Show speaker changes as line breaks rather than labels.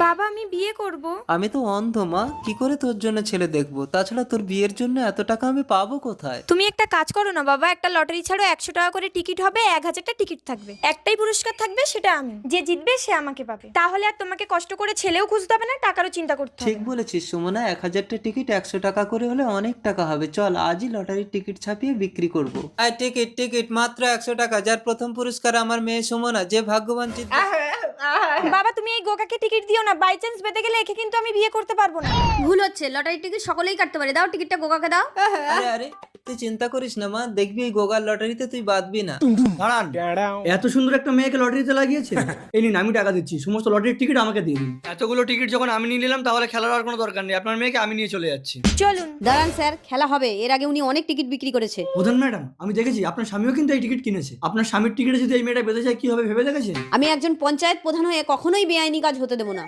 বাবা আমি বিয়ে করব।
আমি তো অন্ধ মা, কি করে তোর জন্য ছেলে দেখবো? তাছাড়া তোর বিয়ের জন্য এত টাকা আমি পাবো কোথায়?
তুমি একটা কাজ করো না বাবা, একটা লটারি ছাড়ো, 100 টাকা করে টিকিট হবে, 1000টা টিকিট থাকবে, একটাই পুরস্কার থাকবে, সেটা আমি, যে জিতবে সে আমাকে পাবে। তাহলে আর তোমাকে কষ্ট করে ছেলেও খুঁজতে হবে না, টাকারও চিন্তা করতে হবে
ঠিক
না।
বলেছিস সুমনা, 1000টা টিকিট 100 টাকা করে হলে অনেক টাকা হবে। চল আজই লটারির টিকিট ছাপিয়ে বিক্রি করবো। আর টিকিট টিকিট মাত্র 100 টাকা। যার প্রথম পুরস্কার আমার মেয়ে সুমনা, যে ভাগ্যবান জিতবে।
বাবা তুমি এই গোকাকে টিকিট দিও না, বাই চান্স বেঁধে গেলে একে কিন্তু আমি বিয়ে করতে পারবো না।
ভুল হচ্ছে, লটারির টিকিট সকলেই কাটতে পারে। দাও টিকিটটা গোকাকে দাও।
আরে আরে, তুই চিন্তা করিস না মা, দেখবি এই গোগার লটারিতে তুই বাঁধবি না।
দাঁড়ান, এত সুন্দর একটা মেয়েকে লটারিতে লাগিয়েছে। এই নিন, আমি টাকা দিচ্ছি, সমস্ত লটারির টিকিট আমাকে দিয়ে দিন। এতগুলো টিকিট যখন আমি নিয়ে নিলাম, তাহলে খেলার আর কোনো দরকার নেই। আপনার মেয়েকে আমি নিয়ে চলে যাচ্ছি।
চলুন।
দাঁড়ান স্যার, খেলা হবে। এর আগে উনি অনেক টিকিট বিক্রি করেছে।
প্রধান ম্যাডাম, আমি দেখেছি আপনার স্বামীও কিন্তু এই টিকিট কিনেছে। আপনার স্বামীর টিকিটে যদি এই মেয়েটা বেঁধে যায়, কি হবে ভেবে দেখেছেন?
আমি একজন পঞ্চায়েত প্রধান হয়ে কখনোই বেআইনি কাজ হতে দেবো না।